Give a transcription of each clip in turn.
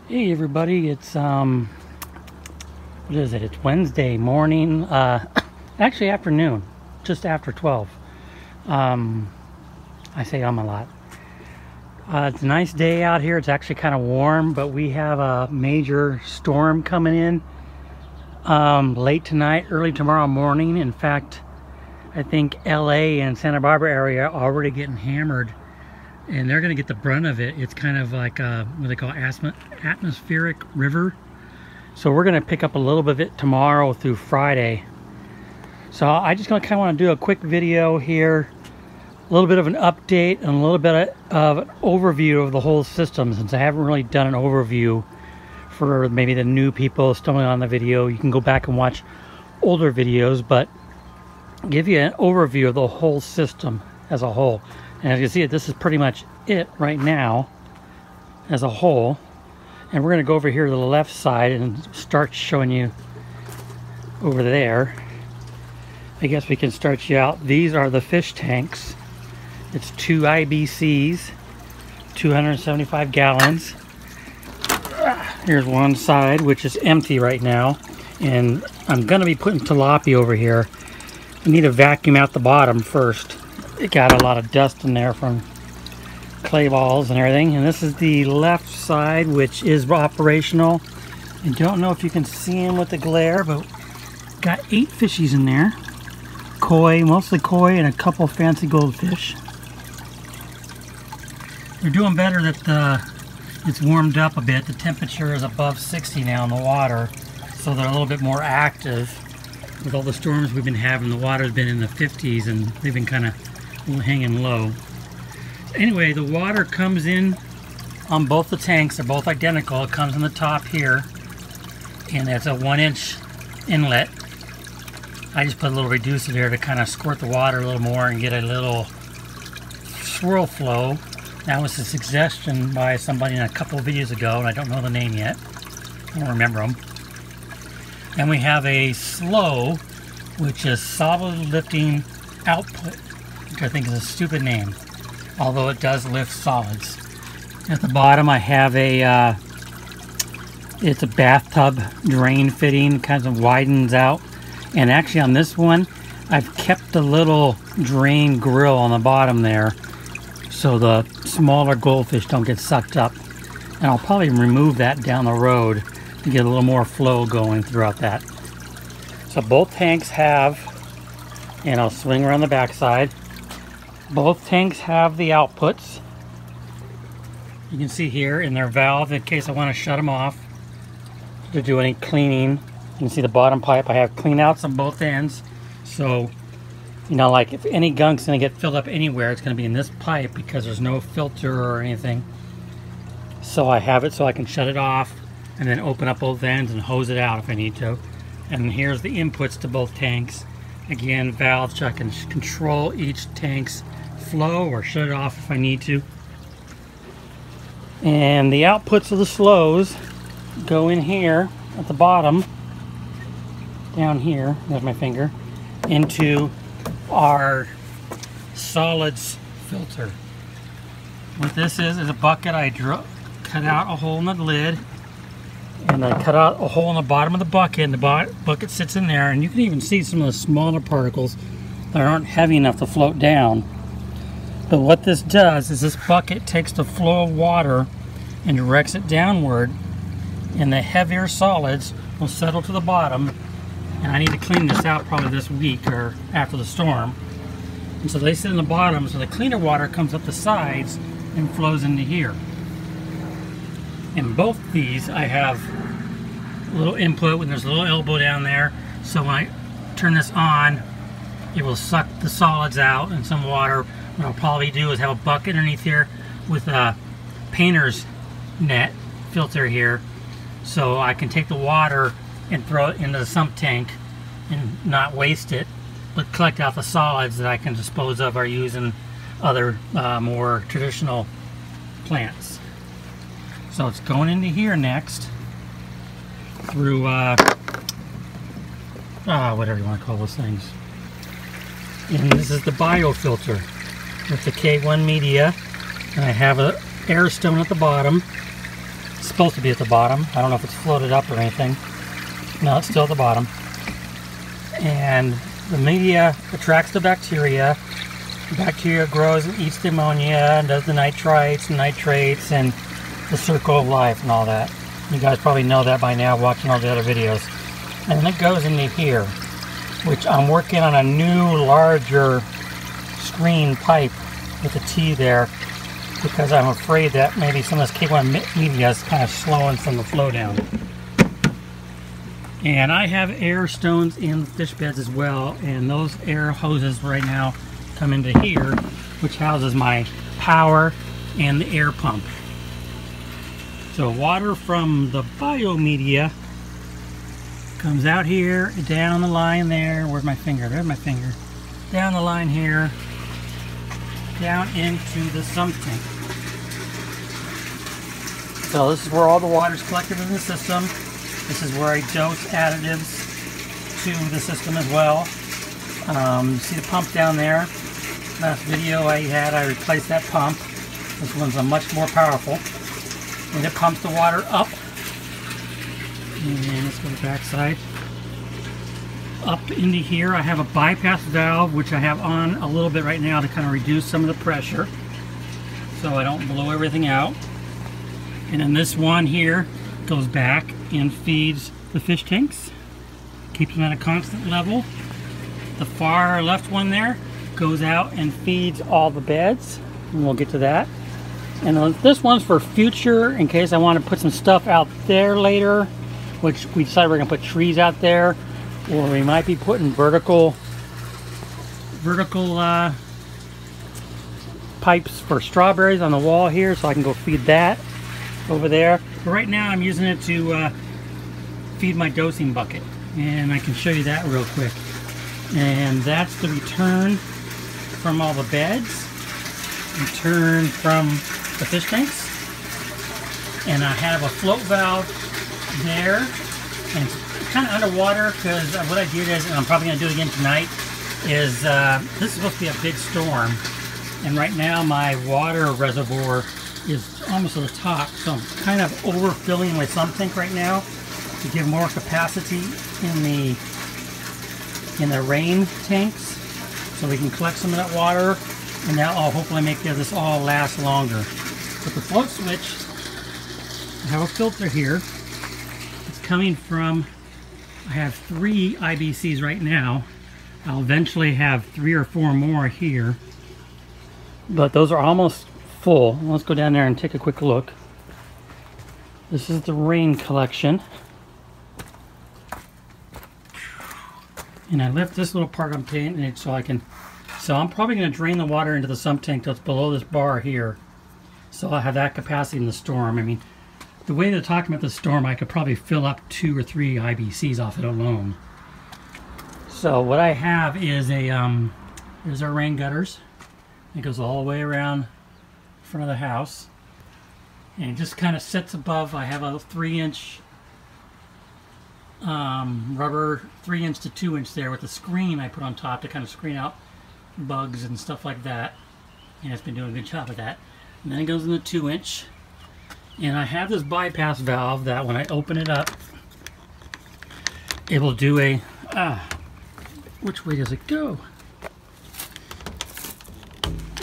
Hey everybody, it's what is it? It's Wednesday morning, actually afternoon, just after 12. I say a lot. It's a nice day out here. It's actually kind of warm, but we have a major storm coming in late tonight, early tomorrow morning. In fact, I think LA and Santa Barbara area are already getting hammered, and they're going to get the brunt of it. It's kind of like what they call atmospheric river. So we're going to pick up a little bit of it tomorrow through Friday. So I just kind of want to do a quick video here, a little bit of an update and a little bit of an overview of the whole system, since I haven't really done an overview for maybe the new people stumbling on the video. You can go back and watch older videos, but give you an overview of the whole system as a whole. And as you see, this is pretty much it right now as a whole. And we're going to go over here to the left side and start showing you over there. I guess we can start you out. These are the fish tanks. It's 2 IBCs, 275 gallons. Here's one side, which is empty right now. And I'm going to be putting tilapia over here. I need to vacuum out the bottom first. It got a lot of dust in there from clay balls and everything. And this is the left side, which is operational. I don't know if you can see them with the glare, but got 8 fishies in there. Koi, mostly koi, and a couple fancy goldfish. They're doing better that it's warmed up a bit. The temperature is above 60 now in the water, so they're a little bit more active. With all the storms we've been having, the water's been in the 50s and they've been kind of hanging low. Anyway, the water comes in on both the tanks. They're both identical. It comes on the top here, and it's a 1-inch inlet. I just put a little reducer there to kind of squirt the water a little more and get a little swirl flow. That was a suggestion by somebody in a couple of videos ago, and I don't know the name yet. I don't remember them. Then we have a slow, which is solid lifting output, which I think is a stupid name, although it does lift solids. At the bottom I have a it's a bathtub drain fitting, kind of widens out. And actually on this one I've kept the little drain grill on the bottom there so the smaller goldfish don't get sucked up. And I'll probably remove that down the road to get a little more flow going throughout that. So both tanks have, and I'll swing around the back side, both tanks have the outputs. You can see here in their valve, in case I want to shut them off to do any cleaning. You can see the bottom pipe. I have clean outs on both ends, so you know, like if any gunk's going to get filled up anywhere, it's going to be in this pipe because there's no filter or anything. So I have it so I can shut it off and then open up both ends and hose it out if I need to. And here's the inputs to both tanks. Again, valves so I can control each tank's flow or shut it off if I need to. And the outputs of the slows go in here at the bottom, down here, there's my finger, into our solids filter. What this is a bucket. I cut out a hole in the lid, and I cut out a hole in the bottom of the bucket, and the bucket sits in there, and you can even see some of the smaller particles that aren't heavy enough to float down. But what this does is this bucket takes the flow of water and directs it downward, and the heavier solids will settle to the bottom. And I need to clean this out probably this week or after the storm. And so they sit in the bottom, so the cleaner water comes up the sides and flows into here. In both these I have a little input, and there's a little elbow down there, so when I turn this on it will suck the solids out and some water. What I'll probably do is have a bucket underneath here with a painter's net filter here, so I can take the water and throw it into the sump tank and not waste it, but collect out the solids that I can dispose of or use in other more traditional plants. So it's going into here next through whatever you want to call those things. And this is the biofilter with the K1 media, and I have a air stone at the bottom. It's supposed to be at the bottom. I don't know if it's floated up or anything. No, it's still at the bottom. And the media attracts the bacteria. The bacteria grows and eats the ammonia and does the nitrites and nitrates and the circle of life and all that. You guys probably know that by now watching all the other videos. And then it goes into here, which I'm working on a new larger screen pipe with a T there, because I'm afraid that maybe some of this K1 media is kind of slowing some of the flow down. And I have air stones in the fish beds as well, and those air hoses right now come into here, which houses my power and the air pump. So water from the biomedia comes out here, down the line there. Where's my finger? There's my finger. Down the line here, down into the sump tank. So this is where all the water is collected in the system. This is where I dose additives to the system as well. You see the pump down there. Last video I had, I replaced that pump. This one's a much more powerful. And it pumps the water up. And let's go to the back side. Up into here, I have a bypass valve, which I have on a little bit right now to kind of reduce some of the pressure, so I don't blow everything out. And then this one here goes back and feeds the fish tanks, keeps them at a constant level. The far left one there goes out and feeds all the beds, and we'll get to that. And this one's for future, in case I want to put some stuff out there later, which we decided we're going to put trees out there, or we might be putting vertical pipes for strawberries on the wall here, so I can go feed that over there. But right now I'm using it to feed my dosing bucket, and I can show you that real quick. And that's the return from all the beds, return from the fish tanks. And I have a float valve there, and it's kind of underwater because what I did is, and I'm probably going to do it again tonight, is this is supposed to be a big storm, and right now my water reservoir is almost to the top, so I'm kind of overfilling my sump tank right now to give more capacity in the rain tanks, so we can collect some of that water, and that'll hopefully make this all last longer. With the float switch, I have a filter here. It's coming from, I have 3 IBCs right now. I'll eventually have 3 or 4 more here, but those are almost full. Let's go down there and take a quick look. This is the rain collection, and I lift this little part I'm painting it so I can, so I'm probably going to drain the water into the sump tank that's below this bar here, so I'll have that capacity in the storm. I mean, the way they're talking about the storm, I could probably fill up 2 or 3 IBCs off it alone. So what I have is a there's our rain gutters. It goes all the way around the front of the house, and it just kind of sits above. I have a 3-inch rubber 3-inch to 2-inch there with a screen I put on top to kind of screen out bugs and stuff like that, and it's been doing a good job of that. And then it goes in the 2-inch, and I have this bypass valve that when I open it up, it will do a which way does it go?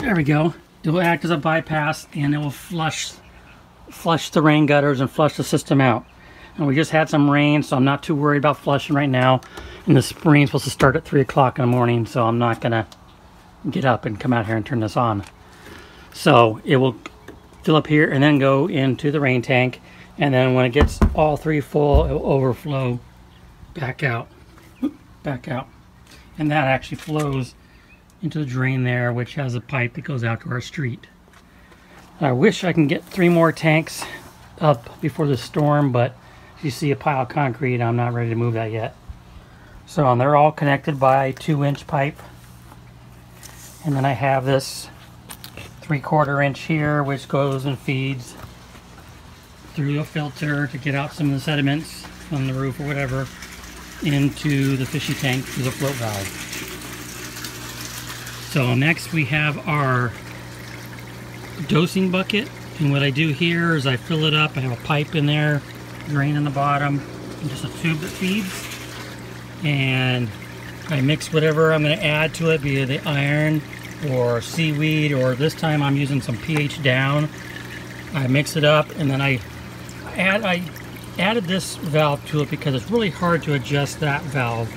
There we go. It will act as a bypass, and it will flush the rain gutters and flush the system out. And we just had some rain, so I'm not too worried about flushing right now. And the spring's supposed to start at 3 o'clock in the morning, so I'm not gonna get up and come out here and turn this on. So it will fill up here and then go into the rain tank, and then when it gets all 3 full, it will overflow back out. Back out. And that actually flows into the drain there, which has a pipe that goes out to our street. I wish I can get 3 more tanks up before the storm, but if you see a pile of concrete, I'm not ready to move that yet. So they're all connected by a 2-inch pipe. And then I have this 3/4 inch here, which goes and feeds through a filter to get out some of the sediments from the roof or whatever into the fishy tank through the float valve. So next we have our dosing bucket And what I do here is I fill it up. I have a pipe in there, drain in the bottom, and just a tube that feeds. And I mix whatever I'm going to add to it, be it the iron or seaweed, or this time I'm using some pH down. I mix it up, and then I added this valve to it because it's really hard to adjust that valve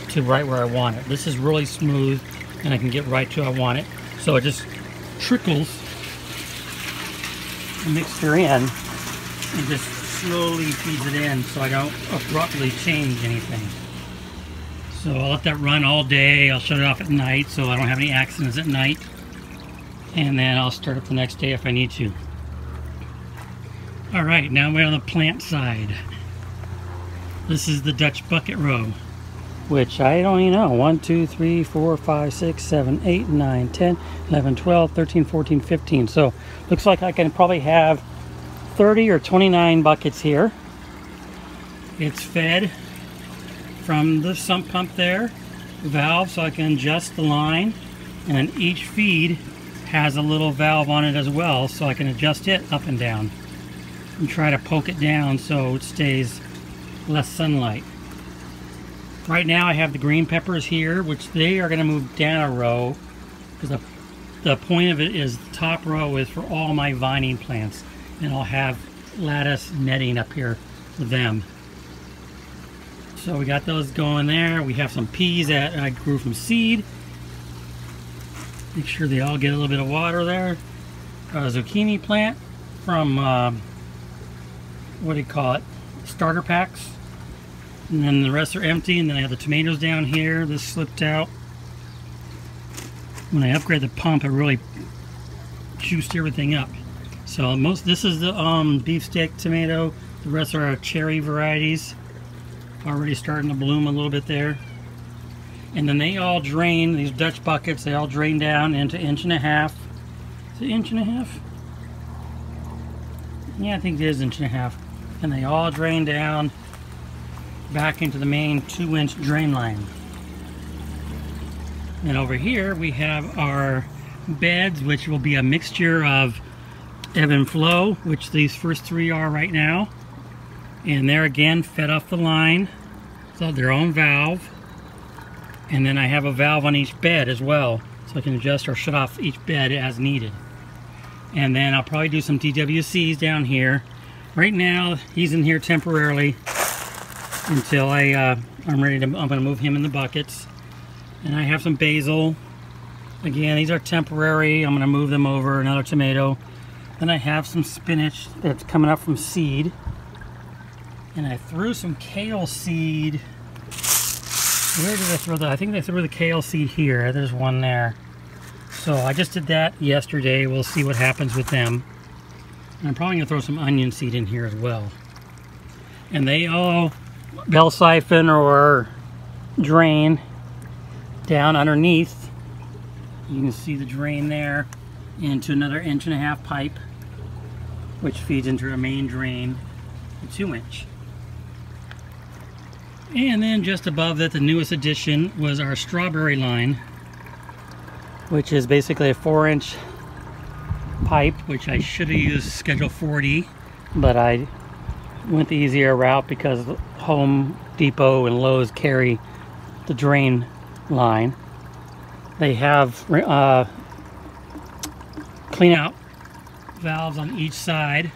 to right where I want it. This is really smooth, and I can get right to where I want it. So it just trickles the mixture in and just slowly feeds it in so I don't abruptly change anything. So I'll let that run all day. I'll shut it off at night so I don't have any accidents at night. And then I'll start up the next day if I need to. Alright, now we're on the plant side. This is the Dutch bucket row, which I don't even know. 1, 2, 3, 4, 5, 6, 7, 8, 9, 10, 11, 12, 13, 14, 15. So looks like I can probably have 30 or 29 buckets here. It's fed from the sump pump there, valve, so I can adjust the line, and then each feed has a little valve on it as well, so I can adjust it up and down and try to poke it down so it stays less sunlight. Right now I have the green peppers here, which they are going to move down a row because the point of it is the top row is for all my vining plants, and I'll have lattice netting up here for them. So we got those going there. We have some peas that I grew from seed. Make sure they all get a little bit of water there. A zucchini plant from, what do you call it? Starter packs. And then the rest are empty. And then I have the tomatoes down here. This slipped out. When I upgrade the pump, it really juiced everything up. So this is the beefsteak tomato. The rest are our cherry varieties. Already starting to bloom a little bit there. And then they all drain, these Dutch buckets, they all drain down into 1.5 inches. Is it 1.5 inches? Yeah, I think it is 1.5 inches. And they all drain down back into the main 2-inch drain line. And over here we have our beds, which will be a mixture of ebb and flow, which these first 3 are right now. And they're again fed off the line, so their own valve. And then I have a valve on each bed as well, so I can adjust or shut off each bed as needed. And then I'll probably do some DWCs down here. Right now he's in here temporarily until I'm going to move him in the buckets. And I have some basil. Again, these are temporary. I'm going to move them over. Another tomato. Then I have some spinach that's coming up from seed. And I threw some kale seed. Where did I throw that? I think I threw the kale seed here. There's one there. So I just did that yesterday. We'll see what happens with them. And I'm probably going to throw some onion seed in here as well. And they all bell siphon or drain down underneath. You can see the drain there into another 1.5 inch pipe, which feeds into a main drain, a 2-inch. And then just above that, the newest addition was our strawberry line, which is basically a 4-inch pipe, which I should have used Schedule 40, but I went the easier route because Home Depot and Lowe's carry the drain line. They have clean out valves on each side,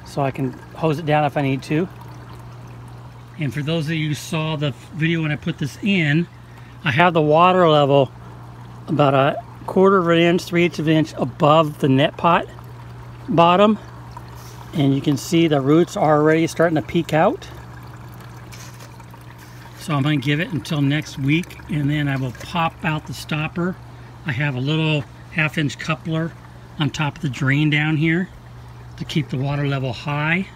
so I can hose it down if I need to. And for those of you who saw the video when I put this in, I have the water level about 1/4 inch, 3/8 of an inch above the net pot bottom. And you can see the roots are already starting to peek out. So I'm going to give it until next week, and then I will pop out the stopper. I have a little 1/2 inch coupler on top of the drain down here to keep the water level high.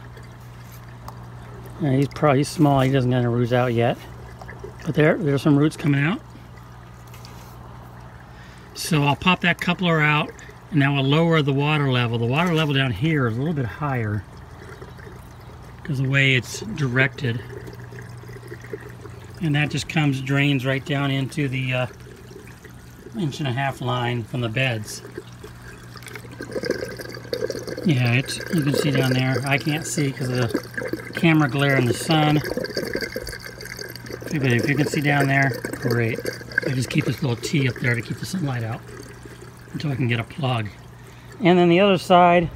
He's small, he doesn't have any roots out yet. But there's some roots coming out. So I'll pop that coupler out, and now I'll lower the water level. The water level down here is a little bit higher because of the way it's directed. And that just drains right down into the 1.5 inch line from the beds. Yeah, you can see down there. I can't see because of the camera glare in the sun. But if you can see down there, great. I just keep this little T up there to keep the sunlight out until I can get a plug. And then the other side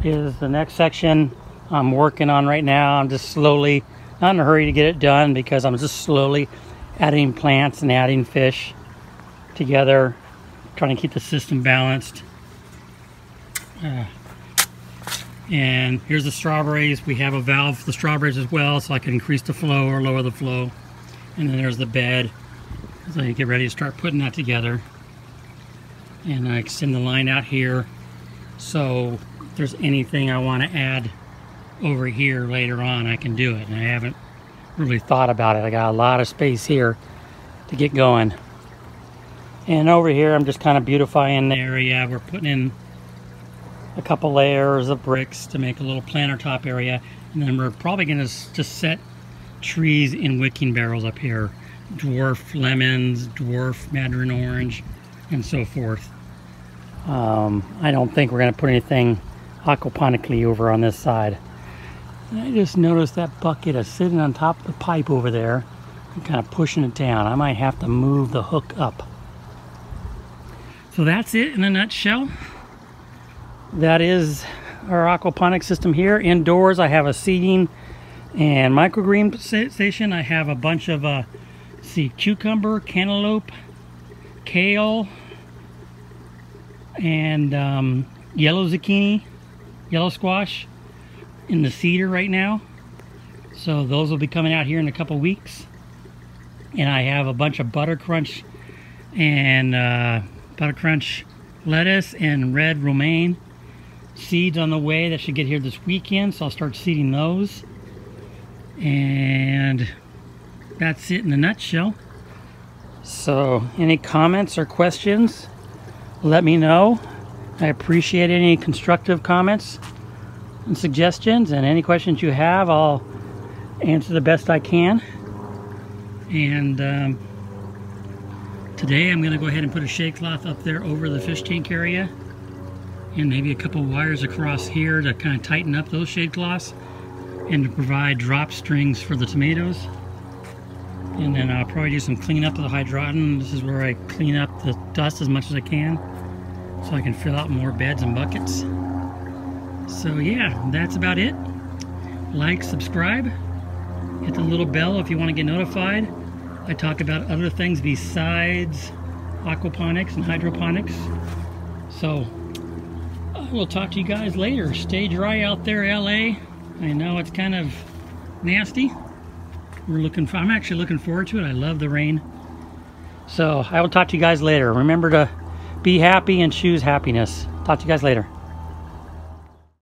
is the next section I'm working on right now. I'm just slowly, not in a hurry to get it done because I'm just slowly adding plants and adding fish together, trying to keep the system balanced. And here's the strawberries. We have a valve for the strawberries as well, so I can increase the flow or lower the flow. And then there's the bed, so you get ready to start putting that together. And I extend the line out here, so if there's anything I want to add over here later on, I can do it. And I haven't really thought about it. I got a lot of space here to get going. And over here, I'm just kind of beautifying the area. We're putting in a couple layers of bricks to make a little planter top area, and then we're probably going to just set trees in wicking barrels up here, dwarf lemons, dwarf mandarin orange, and so forth. I don't think we're going to put anything aquaponically over on this side. And I just noticed that bucket is sitting on top of the pipe over there and kind of pushing it down. I might have to move the hook up. So that's it in a nutshell. That is our aquaponic system here. Indoors, I have a seeding and microgreen station. I have a bunch of cucumber, cantaloupe, kale, and yellow zucchini, yellow squash in the cedar right now. So those will be coming out here in a couple weeks. And I have a bunch of butter crunch and lettuce and red romaine seeds on the way that should get here this weekend, so I'll start seeding those. And that's it in a nutshell. So any comments or questions, let me know. I appreciate any constructive comments and suggestions, and any questions you have, I'll answer the best I can. And today I'm going to go ahead and put a shade cloth up there over the fish tank area, and maybe a couple wires across here to kind of tighten up those shade cloths and to provide drop strings for the tomatoes. And then I'll probably do some cleanup of the hydraulic. This is where I clean up the dust as much as I can so I can fill out more beds and buckets. So yeah, that's about it. Like, subscribe, hit the little bell if you want to get notified. I talk about other things besides aquaponics and hydroponics. So we'll talk to you guys later. Stay dry out there, LA. I know it's kind of nasty. I'm actually looking forward to it. I love the rain. So I will talk to you guys later. Remember to be happy and choose happiness. Talk to you guys later.